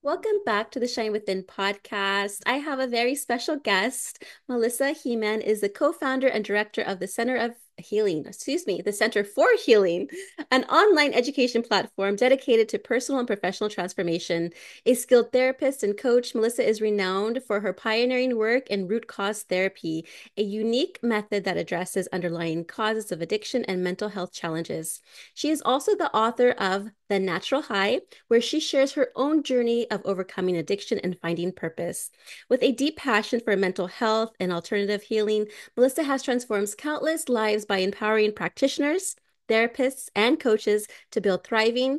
Welcome back to the Shine Within podcast. I have a very special guest. Melissa Hiemann is the co-founder and director of the the Center for Healing, an online education platform dedicated to personal and professional transformation. A skilled therapist and coach, Melissa is renowned for her pioneering work in root cause therapy, a unique method that addresses underlying causes of addiction and mental health challenges. She is also the author of The Natural High, where she shares her own journey of overcoming addiction and finding purpose. With a deep passion for mental health and alternative healing, Melissa has transformed countless lives by empowering practitioners, therapists, and coaches to build thriving,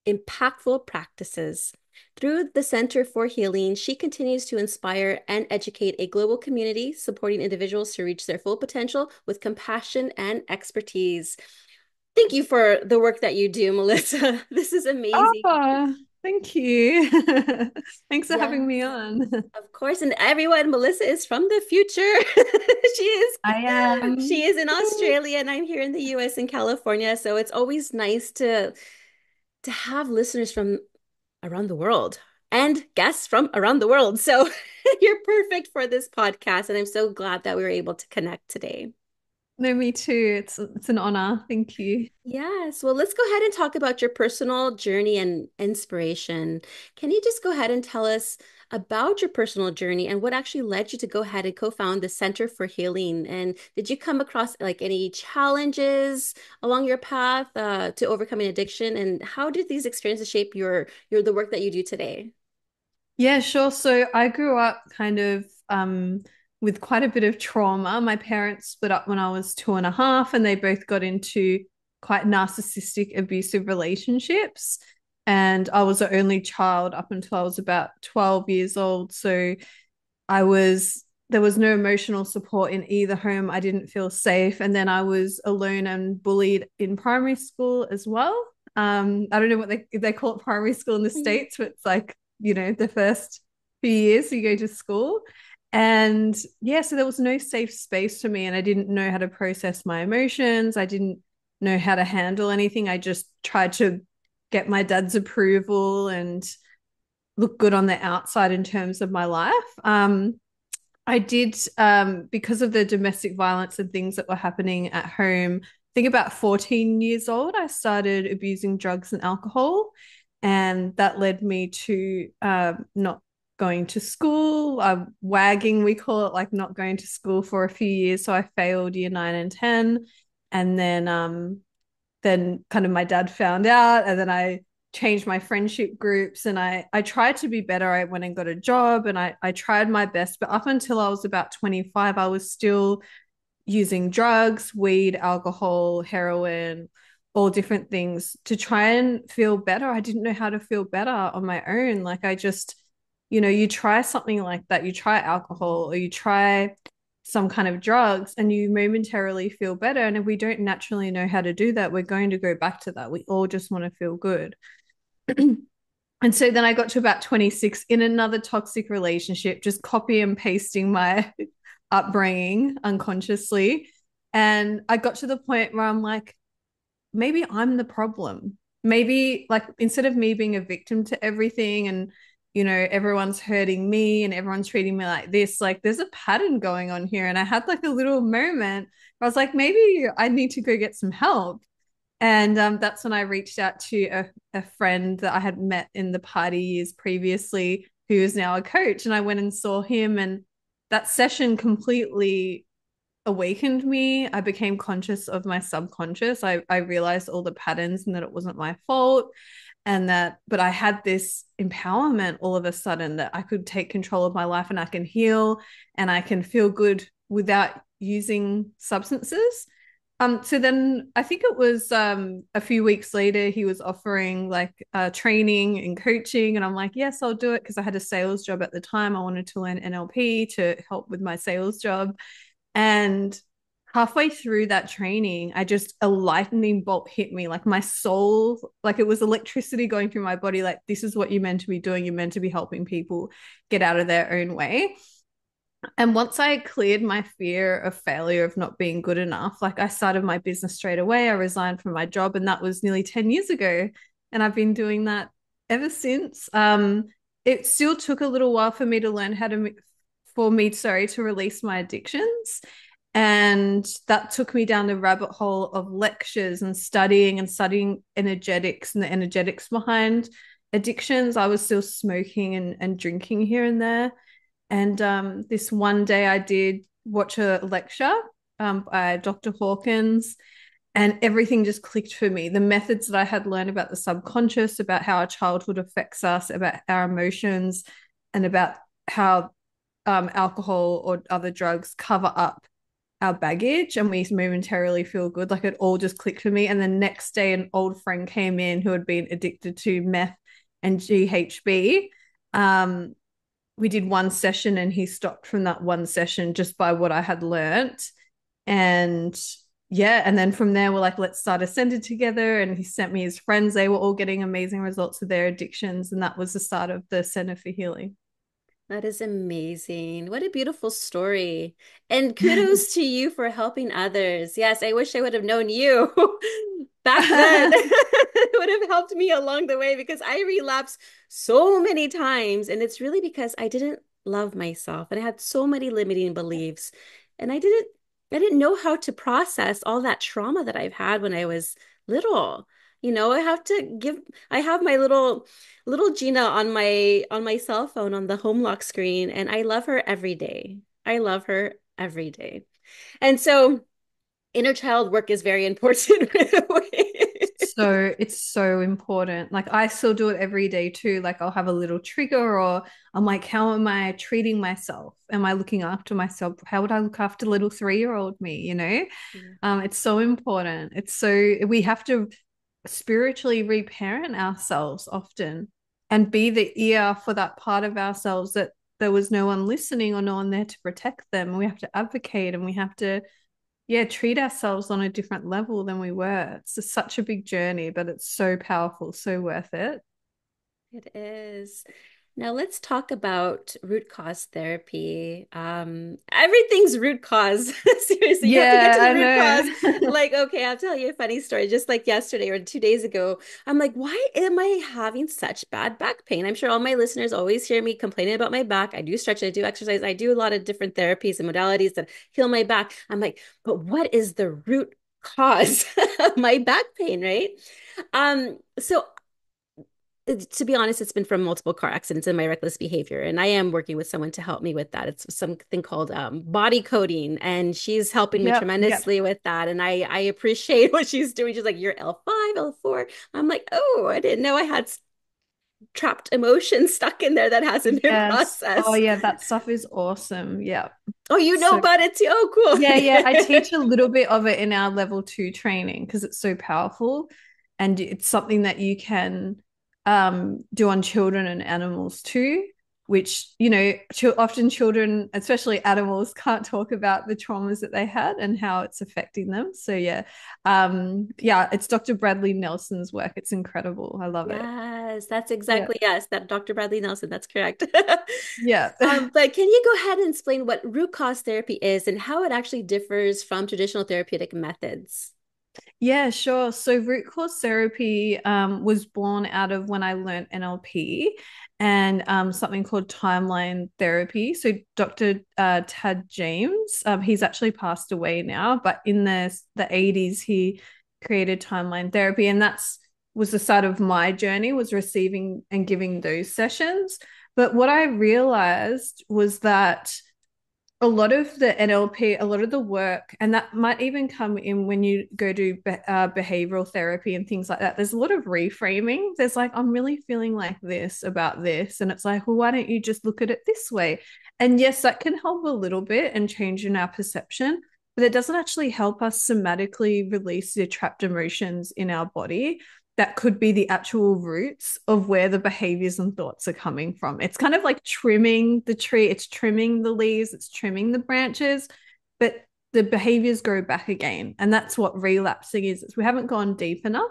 impactful practices. Through the Center for Healing, she continues to inspire and educate a global community, supporting individuals to reach their full potential with compassion and expertise. Thank you for the work that you do, Melissa. This is amazing. Oh, thank you. Thanks for Yeah, having me on. of course. And everyone, Melissa is from the future. She is I she am. is in Australia and I'm here in the US and California. So it's always nice to have listeners from around the world and guests from around the world. So you're perfect for this podcast. And I'm so glad that we were able to connect today. No, me too. It's an honor. Thank you. Yes. Well, let's go ahead and talk about your personal journey and inspiration. Can you just go ahead and tell us about your personal journey and what actually led you to go ahead and co-found the Center for Healing? And did you come across like any challenges along your path to overcoming addiction? And how did these experiences shape your the work that you do today? Yeah, sure. So I grew up kind of with quite a bit of trauma. My parents split up when I was 2.5, and they both got into quite narcissistic, abusive relationships. And I was the only child up until I was about 12 years old. So there was no emotional support in either home. I didn't feel safe. And then I was alone and bullied in primary school as well. I don't know what they call it primary school in the Mhm. States, but it's like, the first few years you go to school. And yeah, so there was no safe space for me, and I didn't know how to process my emotions. I didn't know how to handle anything. I just tried to get my dad's approval and look good on the outside in terms of my life. I did, because of the domestic violence and things that were happening at home. I think about 14 years old, I started abusing drugs and alcohol. And that led me to not going to school, wagging, we call it, like not going to school for a few years. So I failed year 9 and 10. And then kind of my dad found out, and then I changed my friendship groups, and I tried to be better. I went and got a job, and I tried my best, but up until I was about 25 I was still using drugs, weed, alcohol, heroin, all different things to try and feel better. I didn't know how to feel better on my own. Like I just, you try something like that, you try alcohol or you try some kind of drugs and you momentarily feel better. And if we don't naturally know how to do that, we're going to go back to that. We all just want to feel good. And so then I got to about 26 in another toxic relationship, just copy and pasting my upbringing unconsciously. And I got to the point where I'm like, maybe I'm the problem. Maybe, like, instead of me being a victim to everything and, everyone's hurting me and everyone's treating me like this, like, there's a pattern going on here. And I had like a little moment where I was like, maybe I need to go get some help. And that's when I reached out to a friend that I had met in the party years previously, who is now a coach. And I went and saw him, and that session completely awakened me. I became conscious of my subconscious. I realized all the patterns and that it wasn't my fault. But I had this empowerment all of a sudden that I could take control of my life and I can heal and I can feel good without using substances. So then I think it was a few weeks later, he was offering like training and coaching. And I'm like, yes, I'll do it because I had a sales job at the time. I wanted to learn NLP to help with my sales job. And halfway through that training, a lightning bolt hit me, like my soul, like it was electricity going through my body. Like, this is what you're meant to be doing. You're meant to be helping people get out of their own way. And once I cleared my fear of failure, of not being good enough, like I started my business straight away. I resigned from my job, and that was nearly 10 years ago. And I've been doing that ever since. it still took a little while for me to learn how to, for me, sorry, to release my addictions. And that took me down the rabbit hole of lectures and studying energetics and the energetics behind addictions. I was still smoking and drinking here and there. And this one day I did watch a lecture by Dr. Hawkins, and everything just clicked for me. The methods that I had learned about the subconscious, about how our childhood affects us, about our emotions, and about how alcohol or other drugs cover up our baggage and we momentarily feel good. Like it all just clicked for me. And the next day, an old friend came in who had been addicted to meth and GHB. We did one session and he stopped from that one session just by what I had learnt. And yeah, and then from there, we're like, let's start a center together. And he sent me his friends. They were all getting amazing results with their addictions. And that was the start of the Center for Healing. That is amazing. What a beautiful story. And kudos to you for helping others. Yes, I wish I would have known you back then. It would have helped me along the way because I relapsed so many times. And it's really because I didn't love myself and I had so many limiting beliefs. And I didn't know how to process all that trauma that I've had when I was little. I have my little Gina on my cell phone on the home lock screen, and I love her every day. I love her every day. And so inner child work is very important. So it's so important. Like I still do it every day too. Like I'll have a little trigger or I'm like, how am I treating myself? Am I looking after myself? How would I look after little 3-year-old me, you know? Yeah. It's so important. It's so we have to spiritually reparent ourselves often and be the ear for that part of ourselves that there was no one listening or no one there to protect them. We have to advocate and we have to yeah, treat ourselves on a different level than we were. It's just such a big journey, but it's so powerful, so worth it. It is. Now let's talk about root cause therapy. Everything's root cause. Seriously, you have to get Yeah, to the I root cause. know. Like, okay, I'll tell you a funny story. Just like yesterday or 2 days ago, I'm like, why am I having such bad back pain? I'm sure all my listeners always hear me complaining about my back. I do stretch, I do exercise, I do a lot of different therapies and modalities that heal my back. I'm like, but what is the root cause of my back pain, right? So to be honest, it's been from multiple car accidents and my reckless behavior. And I am working with someone to help me with that. It's something called body coding, and she's helping me Yep, yep. tremendously with that. And I appreciate what she's doing. She's like, you're L5, L4. I'm like, oh, I didn't know I had trapped emotions stuck in there that hasn't been Yes. Oh processed. yeah, that stuff is awesome. Yeah. Oh, you know So about it too. Oh, yeah, yeah. I cool. teach a little bit of it in our level 2 training because it's so powerful and it's something that you can do on children and animals too, which, you know, often children, especially animals, can't talk about the traumas that they had and how it's affecting them. So yeah. Yeah, it's Dr. Bradley Nelson's work. It's incredible. I love it. Yes, that's Yeah. exactly yes, that Dr. Bradley Nelson, that's correct. Yeah. But can you go ahead and explain what root cause therapy is and how it actually differs from traditional therapeutic methods? Yeah, sure. So root cause therapy was born out of when I learned NLP and something called timeline therapy. So Dr. Tad James, he's actually passed away now, but in the 80s he created timeline therapy, and that's was the start of my journey, was receiving and giving those sessions. But what I realized was that a lot of the NLP, a lot of the work, and that might even come in when you go to behavioral therapy and things like that. There's a lot of reframing. There's like, I'm really feeling like this about this. And it's like, well, why don't you just look at it this way? And yes, that can help a little bit and change in our perception, but it doesn't actually help us somatically release the trapped emotions in our body that could be the actual roots of where the behaviors and thoughts are coming from. It's kind of like trimming the tree, it's trimming the leaves, it's trimming the branches, but the behaviors grow back again. And that's what relapsing is. We haven't gone deep enough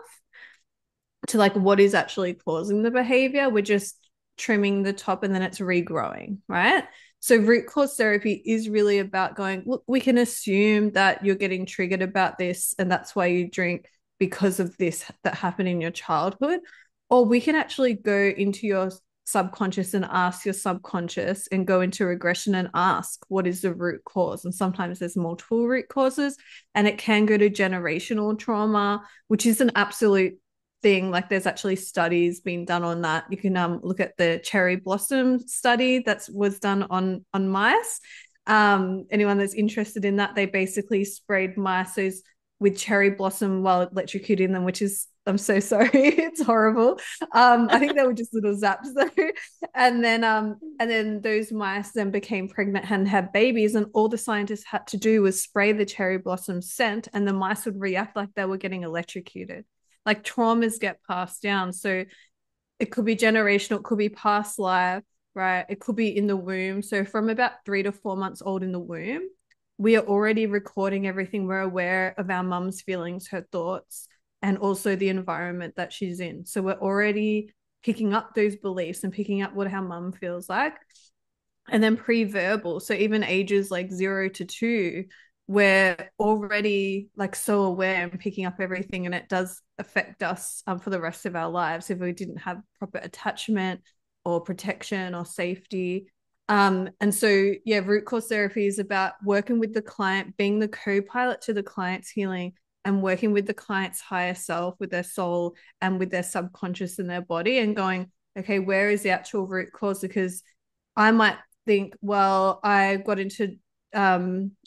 to like what is actually causing the behavior. We're just trimming the top and then it's regrowing, right? So root cause therapy is really about going, look, we can assume that you're getting triggered about this and that's why you drink because of this that happened in your childhood. Or we can actually go into your subconscious and ask your subconscious and go into regression and ask what is the root cause. And sometimes there's multiple root causes, and it can go to generational trauma, which is an absolute thing. Like there's actually studies being done on that. You can look at the cherry blossom study that was done on mice. Anyone that's interested in that, they basically sprayed mice with cherry blossom while electrocuting them, which is, I'm so sorry, it's horrible. I think they were just little zaps though. And then those mice then became pregnant and had babies, and all the scientists had to do was spray the cherry blossom scent, and the mice would react like they were getting electrocuted. Like traumas get passed down. So it could be generational, it could be past life, right? It could be in the womb. So from about 3 to 4 months old in the womb, we are already recording everything. We're aware of our mum's feelings, her thoughts, and also the environment that she's in. So we're already picking up those beliefs and picking up what our mum feels like. And then pre-verbal, so even ages like 0 to 2, we're already like so aware and picking up everything, and it does affect us for the rest of our lives if we didn't have proper attachment or protection or safety. And so yeah, root cause therapy is about working with the client, being the co-pilot to the client's healing, and working with the client's higher self, with their soul and with their subconscious and their body, and going, okay, where is the actual root cause? Because I might think, well, I got into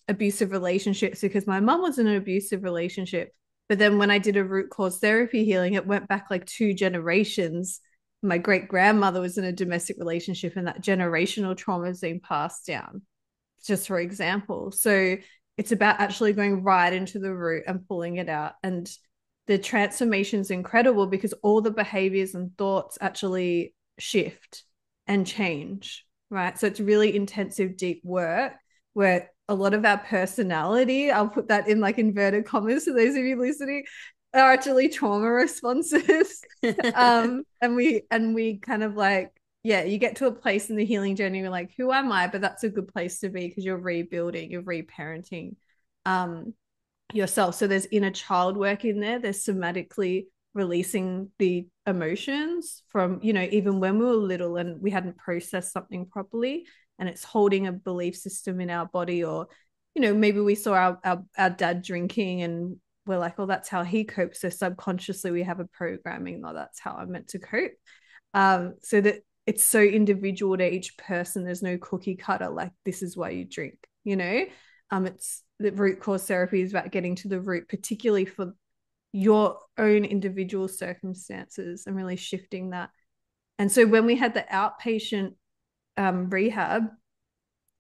abusive relationships because my mum was in an abusive relationship. But then when I did a root cause therapy healing, it went back like 2 generations. My great grandmother was in a domestic relationship, and that generational trauma is being passed down, just for example. So it's about actually going right into the root and pulling it out. And the transformation is incredible because all the behaviors and thoughts actually shift and change, right? So it's really intensive, deep work where a lot of our personality, I'll put that in like inverted commas for those of you listening, are actually trauma responses. And we kind of like, yeah, you get to a place in the healing journey, you're like, who am I? But that's a good place to be because you're rebuilding, you're reparenting yourself. So there's inner child work in there. There's somatically releasing the emotions from, even when we were little and we hadn't processed something properly, and it's holding a belief system in our body. Or, maybe we saw our dad drinking and we're like, oh, that's how he copes. So subconsciously we have a programming, oh, that's how I'm meant to cope. So that it's so individual to each person. There's no cookie cutter, like this is why you drink, it's the root cause therapy is about getting to the root, particularly for your own individual circumstances, and really shifting that. And so when we had the outpatient rehab,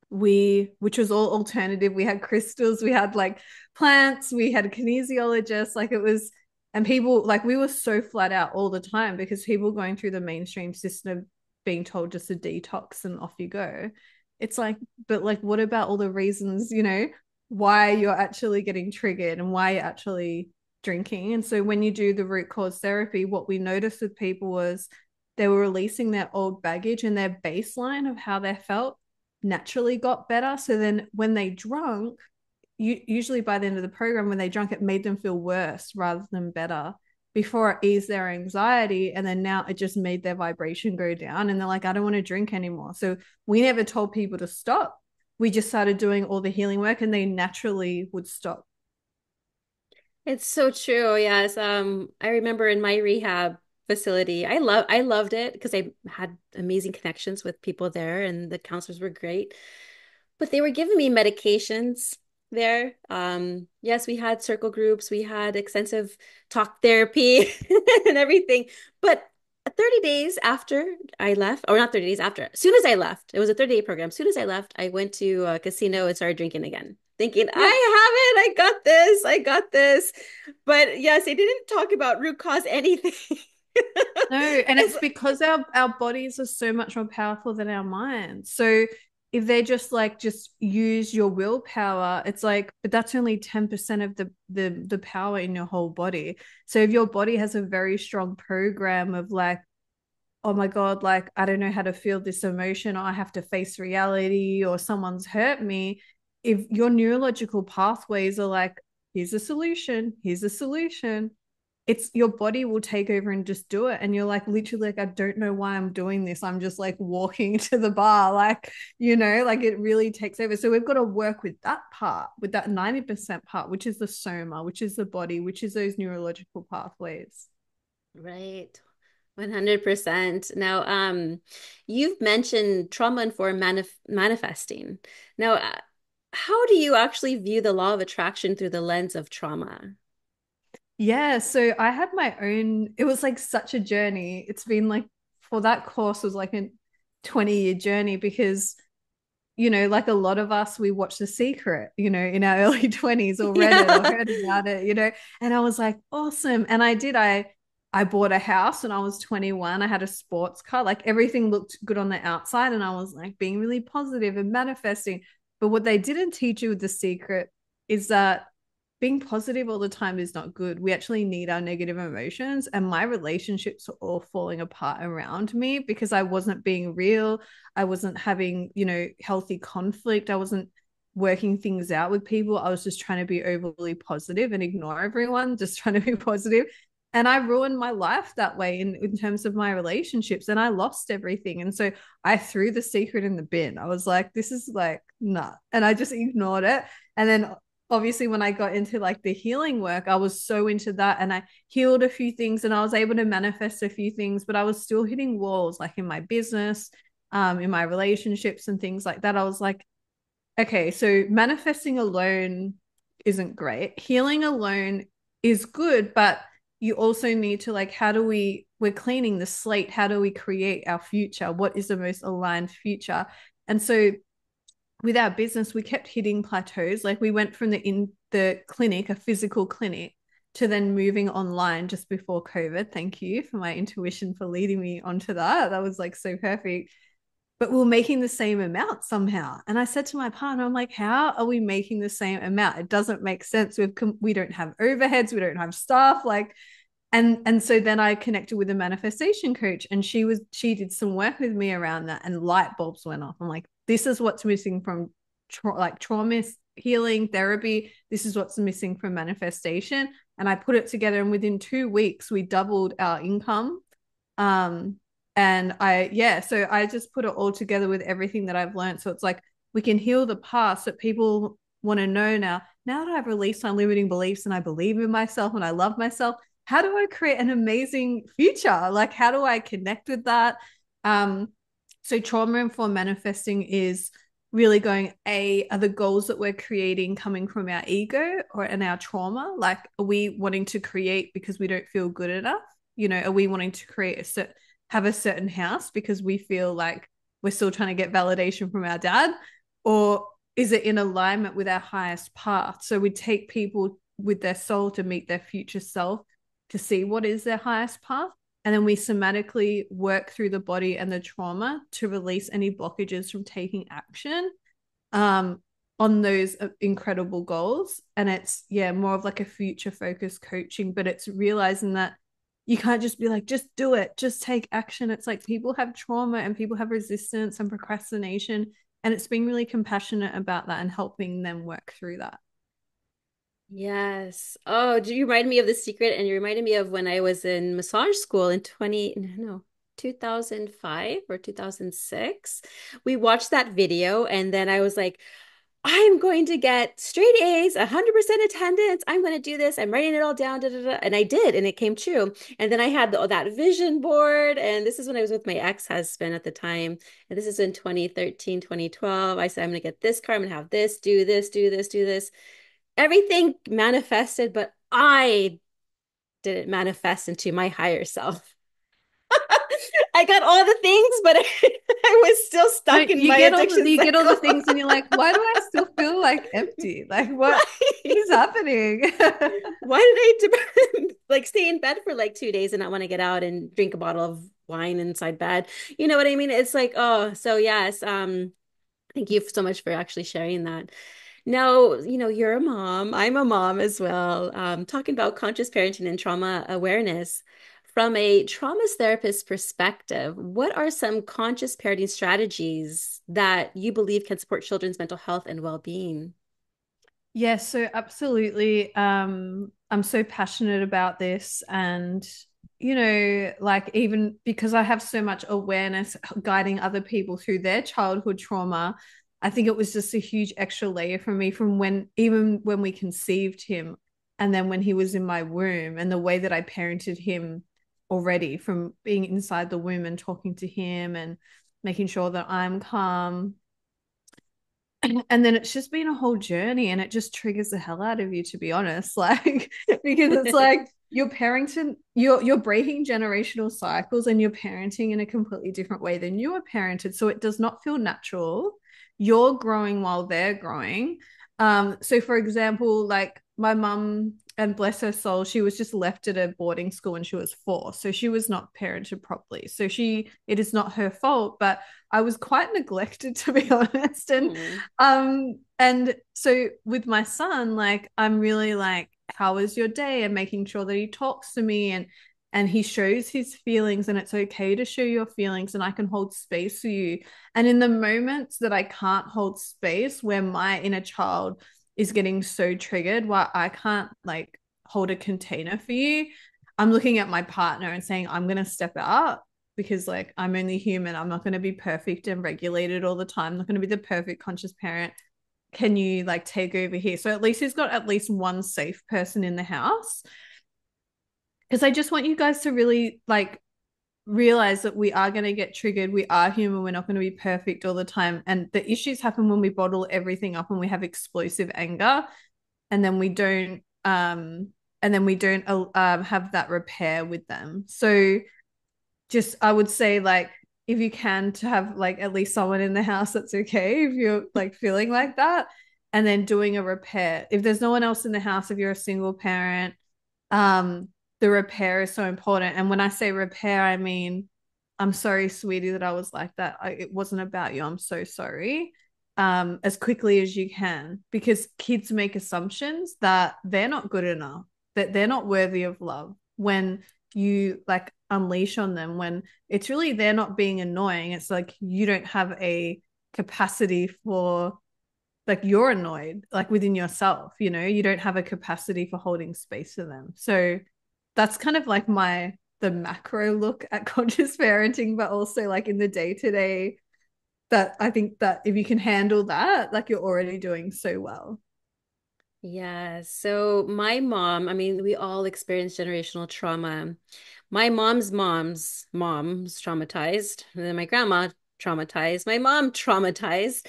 which was all alternative, we had crystals, we had like plants, we had a kinesiologist, like it was, and people, like we were so flat out all the time because people going through the mainstream system being told just a detox and off you go. It's like, but like, what about all the reasons, why you're actually getting triggered and why you're actually drinking? And so when you do the root cause therapy, what we noticed with people was they were releasing their old baggage, and their baseline of how they felt naturally got better. So then when they drunk, usually by the end of the program, when they drunk, it made them feel worse rather than better. Before it eased their anxiety, and then now it just made their vibration go down, and they're like, I don't want to drink anymore. So we never told people to stop. We just started doing all the healing work, and they naturally would stop. It's so true. Yes. I remember in my rehab facility, I loved it because I had amazing connections with people there and the counselors were great. But they were giving me medications there. Yes, we had circle groups, we had extensive talk therapy and everything. But 30 days after I left, or not 30 days after, as soon as I left, it was a 30-day program. As soon as I left, I went to a casino and started drinking again, thinking, Yeah. I have it, I got this, I got this. But yes, they didn't talk about root cause anything. No, and It's it's because our bodies are so much more powerful than our minds. So if they just use your willpower, it's like, but that's only 10% of the power in your whole body. So if your body has a very strong program of like, oh my God, like I don't know how to feel this emotion, or I have to face reality, or someone's hurt me. If your neurological pathways are like, here's a solution, it's your body will take over and just do it. And you're like, literally, like, I don't know why I'm doing this. I'm just like walking to the bar, like, like it really takes over. So we've got to work with that part, with that 90% part, which is the soma, which is the body, which is those neurological pathways. Right. 100%. Now, you've mentioned trauma-informed manifesting. Now, how do you actually view the law of attraction through the lens of trauma? Yeah, so I had my own, it was like such a journey. It's been like for that course was like a 20-year journey because, like a lot of us, we watched The Secret, in our early 20s or read it or Yeah. heard about it, and I was like, awesome. And I bought a house when I was 21. I had a sports car, like everything looked good on the outside, and I was like being really positive and manifesting. But what they didn't teach you with The Secret is that being positive all the time is not good. We actually need our negative emotions. And my relationships are all falling apart around me because I wasn't being real. I wasn't having, healthy conflict. I wasn't working things out with people. I was just trying to be overly positive and ignore everyone, just trying to be positive. And I ruined my life that way in terms of my relationships, and I lost everything. And so I threw The Secret in the bin. I was like, this is like, nah. And I just ignored it. And then obviously when I got into like the healing work, I was so into that, and I healed a few things and I was able to manifest a few things, but I was still hitting walls like in my business, in my relationships and things like that. I was like, okay, so manifesting alone isn't great. Healing alone is good, but you also need to like, we're cleaning the slate. How do we create our future? What is the most aligned future? And so with our business, we kept hitting plateaus. Like we went from the clinic, a physical clinic, to then moving online just before COVID. Thank you for my intuition for leading me onto that. That was like so perfect. But we're making the same amount somehow. And I said to my partner, I'm like, how are we making the same amount? It doesn't make sense. We don't have overheads, we don't have staff. Like, and so then I connected with a manifestation coach, and she did some work with me around that, and light bulbs went off. I'm like, this is what's missing from like trauma healing therapy. This is what's missing from manifestation. And I put it together, and within 2 weeks we doubled our income. um and so I just put it all together with everything that I've learned, so it's like we can heal the past that people want to know now that I've released my limiting beliefs and I believe in myself and I love myself. How do I create an amazing future? Like, how do I connect with that? Um, so trauma informed manifesting is really going, are the goals that we're creating coming from our ego or in our trauma? Like, are we wanting to create because we don't feel good enough? Are we wanting to have a certain house because we feel like we're still trying to get validation from our dad? Or is it in alignment with our highest path? So we take people with their soul to meet their future self, to see what is their highest path. And then we somatically work through the body and the trauma to release any blockages from taking action, um, on those incredible goals. And it's, yeah, more of like a future focused coaching, but it's realizing that you can't just be like, just do it, just take action. It's like people have trauma and people have resistance and procrastination. And it's being really compassionate about that and helping them work through that. Yes. Oh, do you remind me of The Secret? And you reminded me of when I was in massage school in 20, no, 2005 or 2006. We watched that video, and then I was like, I'm going to get straight A's, 100% attendance. I'm going to do this. I'm writing it all down. Da, da, da. And I did, and it came true. And then I had that vision board. And this is when I was with my ex-husband at the time. And this is in 2013, 2012. I said, I'm going to get this car. I'm going to have this, do this, do this, do this. Everything manifested, but I didn't manifest into my higher self. I got all the things, but I was still No, stuck in you my get all addiction you get all the cycle. things and you're like, why do I still feel like empty? Like what Right. is happening? Why did I like stay in bed for like 2 days and not want to get out and drink a bottle of wine inside bed? You know what I mean? It's like, oh, so yes. Thank you so much for actually sharing that. Now, you're a mom. I'm a mom as well. Talking about conscious parenting and trauma awareness. From a trauma therapist perspective, what are some conscious parenting strategies that you believe can support children's mental health and well-being? Yes, so absolutely. I'm so passionate about this, and like even because I have so much awareness guiding other people through their childhood trauma, I think it was just a huge extra layer for me from even when we conceived him, and then when he was in my womb, and the way that I parented him already from being inside the womb and talking to him and making sure that I'm calm. And then it's just been a whole journey, and it just triggers the hell out of you, to be honest. Like, because it's like you're parenting, you're breaking generational cycles, and you're parenting in a completely different way than you were parented. So it does not feel natural. You're growing while they're growing. So for example, like my mum, and bless her soul, she was just left at a boarding school when she was 4. So she was not parented properly. So it is not her fault, but I was quite neglected, to be honest. Hmm. And so with my son, like I'm really like, how was your day? And making sure that he talks to me, and he shows his feelings, and it's okay to show your feelings, and I can hold space for you. And in the moments that I can't hold space, where my inner child is getting so triggered, where I can't like hold a container for you, I'm looking at my partner and saying, I'm gonna step out, because like I'm only human. I'm not going to be perfect and regulated all the time. I'm not going to be the perfect conscious parent. Can you like take over here? So at least he's got at least one safe person in the house. Because I just want you guys to really like realize that we are going to get triggered. We are human. We're not going to be perfect all the time. And the issues happen when we bottle everything up and we have explosive anger, and then we don't have that repair with them. So just I would say like if you can to have like at least someone in the house that's okay if you're like feeling like that, and then doing a repair. If there's no one else in the house, if you're a single parent, um the repair is so important. And when I say repair, I mean, I'm sorry, sweetie, that I was like that. It wasn't about you. I'm so sorry. As quickly as you can, because kids make assumptions that they're not good enough, that they're not worthy of love when you like unleash on them, when it's really they're not being annoying. It's like you don't have a capacity for, like you're annoyed like within yourself, you don't have a capacity for holding space for them. So that's kind of like the macro look at conscious parenting, but also like in the day to day, that I think that if you can handle that, like you're already doing so well. Yeah. So my mom, I mean, we all experience generational trauma. My mom's traumatized. And then my grandma traumatized. My mom traumatized.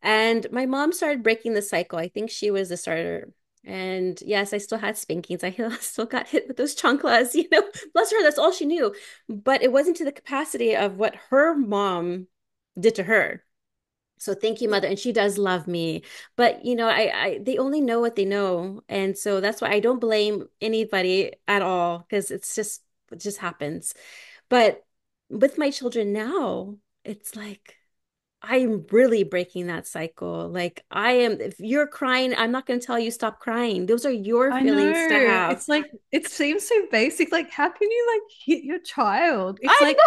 And my mom started breaking the cycle. I think she was the starter. And yes, I still had spankings. I still got hit with those chanclas, Bless her, that's all she knew. But it wasn't to the capacity of what her mom did to her. So thank you, mother. And she does love me. But they only know what they know. And so that's why I don't blame anybody at all, because it just happens. But with my children now, it's like I'm really breaking that cycle. Like if you're crying, I'm not going to tell you stop crying. Those are your I feelings to know. have. It's like it seems so basic. Like, how can you like hit your child? It's I like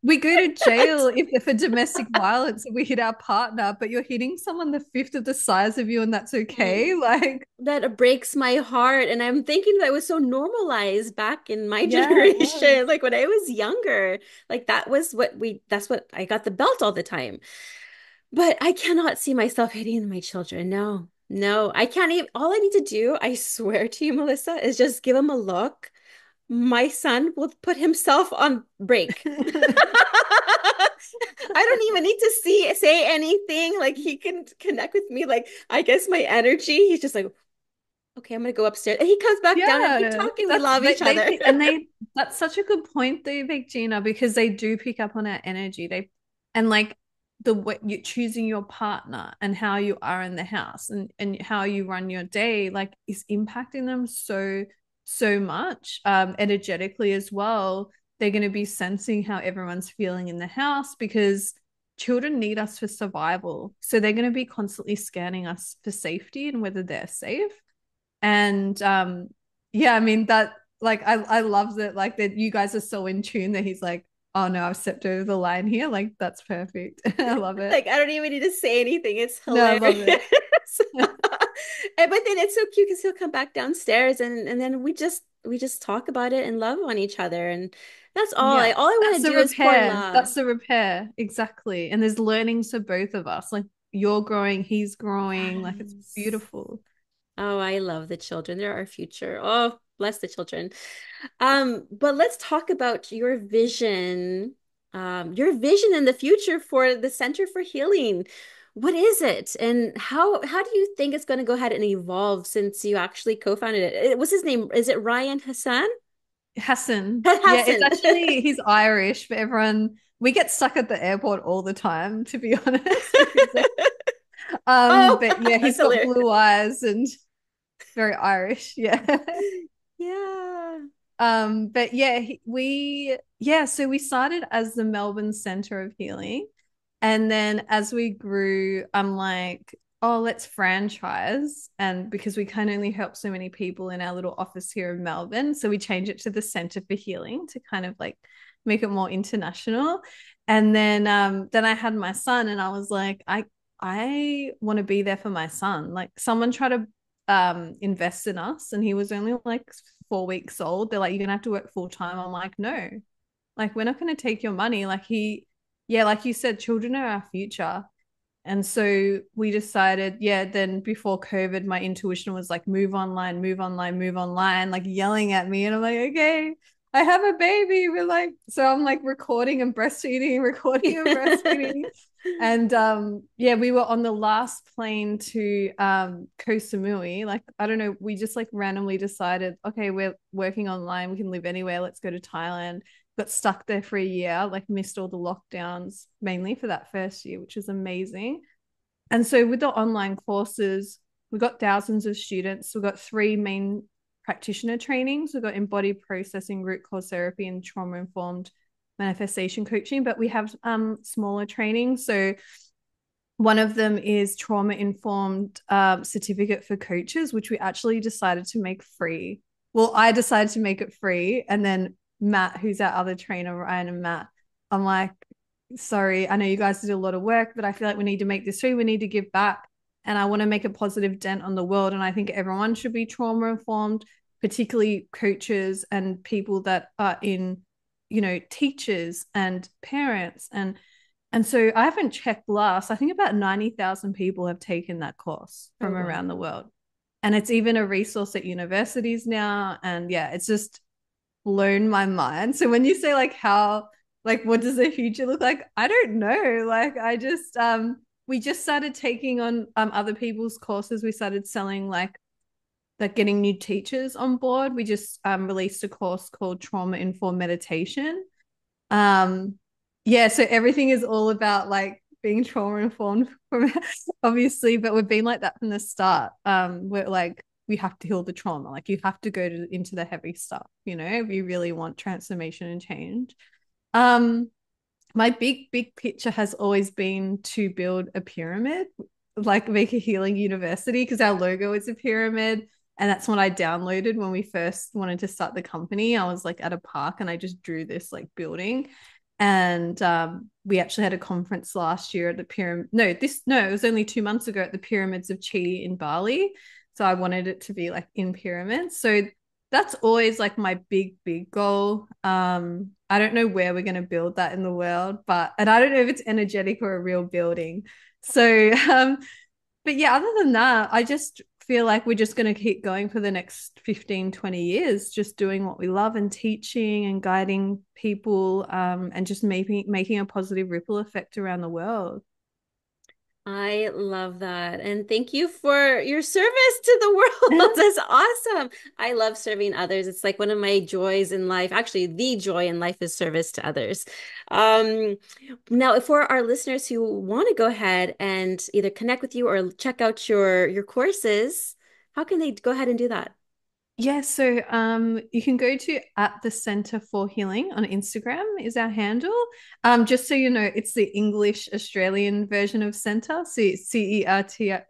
we go to know. jail if for domestic violence and we hit our partner, but you're hitting someone the fifth of the size of you, and that's okay. Like, That breaks my heart. And I'm thinking that was so normalized back in my yeah, it was. generation. Like when I was younger, like that's what I got the belt all the time. But I cannot see myself hitting my children. No, no, I can't even. All I need to do, I swear to you, Melissa, is just give him a look. My son will put himself on break. I don't even need to say anything. Like he can connect with me. Like I guess my energy, he's just like, okay, I'm gonna go upstairs. And he comes back down and we Yeah, talk and we love each they other. and they that's such a good point that you make, Gina, because they do pick up on our energy. And like the way you choosing your partner and how you are in the house, and how you run your day, like is impacting them so much, energetically as well. They're going to be sensing how everyone's feeling in the house, because children need us for survival. So they're going to be constantly scanning us for safety and whether they're safe. And yeah, I mean that, like I love that, like that you guys are so in tune that he's like, oh no, I've stepped over the line here. Like that's perfect. I love it. Like I don't even need to say anything. It's No, I hilarious. love it. But then it's so cute because he'll come back downstairs and then we just talk about it and love on each other. And that's all. Yeah, All I want that's to the do is pour repair. love. That's the repair. Exactly. And there's learnings for both of us. Like you're growing, he's growing. Like it's Yes. beautiful. Oh, I love the children. They're our future. Oh, bless the children. But let's talk about your vision in the future for the Center for Healing. What is it, and how do you think it's going to go ahead and evolve since you actually co-founded it? What's his name? Is it Ryan Hassan? Hassan. Yeah, it's Hassan. actually he's Irish, but everyone we get stuck at the airport all the time, to be honest, because Oh, but yeah, that's he's got hilarious. blue eyes and very Irish. Yeah. Yeah. But yeah, so we started as the Melbourne Center of Healing. And then as we grew, I'm like, oh, let's franchise. And because we can only help so many people in our little office here in Melbourne, so we changed it to the Center for Healing to kind of like make it more international. And then I had my son and I was like, I want to be there for my son. Like someone tried to invest in us and he was only like 4 weeks old. They're like, you're gonna have to work full time. I'm like, no, like we're not gonna take your money. Yeah, like you said, children are our future. And so we decided, yeah, then before COVID, my intuition was like, move online, move online, move online, like yelling at me. And I'm like, okay, I have a baby. We're like, so I'm like recording and breastfeeding, recording and breastfeeding. And yeah, we were on the last plane to Koh Samui. Like, I don't know, we just like randomly decided, okay, we're working online, we can live anywhere, let's go to Thailand. Got stuck there for a year, like missed all the lockdowns, mainly for that first year, which was amazing. And so with the online courses, we got thousands of students. We got three main practitioner trainings. We got embodied processing, root cause therapy, and trauma informed manifestation coaching. But we have smaller trainings. So one of them is trauma informed certificate for coaches, which we actually decided to make free. Well, I decided to make it free, and then Matt, who's our other trainer, Ryan and Matt, I'm like, sorry, I know you guys did a lot of work, but I feel like we need to make this free. We need to give back. And I want to make a positive dent on the world. And I think everyone should be trauma informed, particularly coaches and people that are in, teachers and parents. And so I haven't checked last. I think about 90,000 people have taken that course Oh, from wow. around the world. And it's even a resource at universities now. And yeah, it's just blown my mind. So when you say like what does the future look like? I don't know. Like I just we just started taking on other people's courses. We started selling like getting new teachers on board. We just released a course called Trauma Informed Meditation. Um yeah, so everything is all about like being trauma informed from obviously, but we've been like that from the start. We're like we have to heal the trauma. Like you have to go into the heavy stuff, if you really want transformation and change. Um, my big picture has always been to build a pyramid, like make a healing university, because our logo is a pyramid. And that's what I downloaded when we first wanted to start the company. I was like at a park and I just drew this like building. And we actually had a conference last year at the pyramid. No, it was only 2 months ago at the Pyramids of Chi in Bali. So I wanted it to be like in pyramids. So that's always like my big goal. I don't know where we're going to build that in the world, and I don't know if it's energetic or a real building. So but yeah, other than that, I just feel like we're just going to keep going for the next 15, 20 years, just doing what we love and teaching and guiding people, and just making a positive ripple effect around the world. I love that. And thank you for your service to the world. That's awesome. I love serving others. It's like one of my joys in life. Actually, the joy in life is service to others. Um, Now, for our listeners who want to go ahead and either connect with you or check out your courses, how can they go ahead and do that? Yeah, so you can go to at the Center for Healing on Instagram is our handle. Just so you know, it's the English Australian version of Center. So it's CENTRE,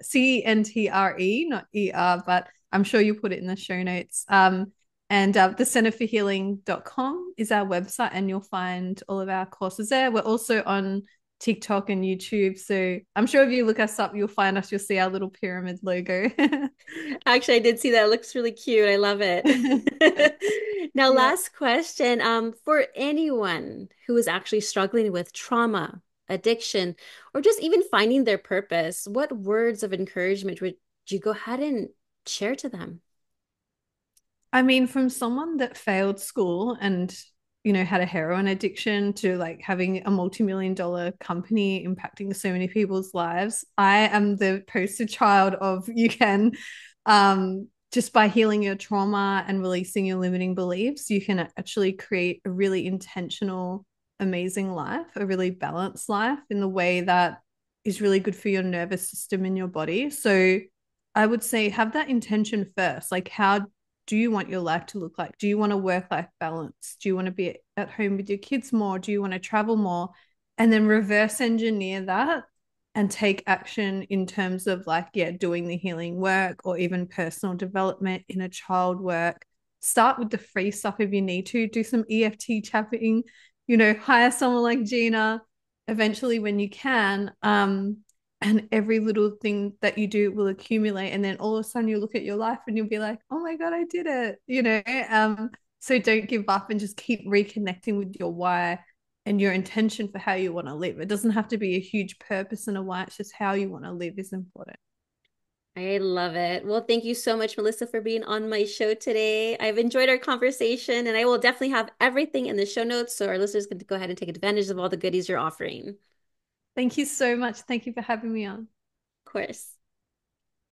not ER, but I'm sure you put it in the show notes. And the centerforhealing.com is our website, and you'll find all of our courses there. We're also on TikTok and YouTube. So I'm sure if you look us up, you'll find us, you'll see our little pyramid logo. Actually, I did see that. It looks really cute. I love it. Now, Yeah. last question. For anyone who is actually struggling with trauma, addiction, or just even finding their purpose, what words of encouragement would you go ahead and share to them? I mean, from someone that failed school and, had a heroin addiction to like having a multi-million dollar company impacting so many people's lives, I am the poster child of you can, just by healing your trauma and releasing your limiting beliefs, you can actually create a really intentional, amazing life, a really balanced life in the way that is really good for your nervous system in your body. So I would say have that intention first. Like, how do you want your life to look like? Do you want a work life balance? Do you want to be at home with your kids more? Do you want to travel more? And then reverse engineer that and take action in terms of like, yeah, doing the healing work or even personal development, inner child work. Start with the free stuff if you need to. Do some EFT tapping, hire someone like Gina eventually when you can. And every little thing that you do will accumulate, and then all of a sudden you look at your life and you'll be like, oh my god, I did it. So don't give up and just keep reconnecting with your why and your intention for how you want to live. It doesn't have to be a huge purpose and a why, it's just how you want to live is important. I love it. Well, thank you so much, Melissa, for being on my show today. I've enjoyed our conversation, and I will definitely have everything in the show notes so our listeners can go ahead and take advantage of all the goodies you're offering. Thank you so much. Thank you for having me on. Of course.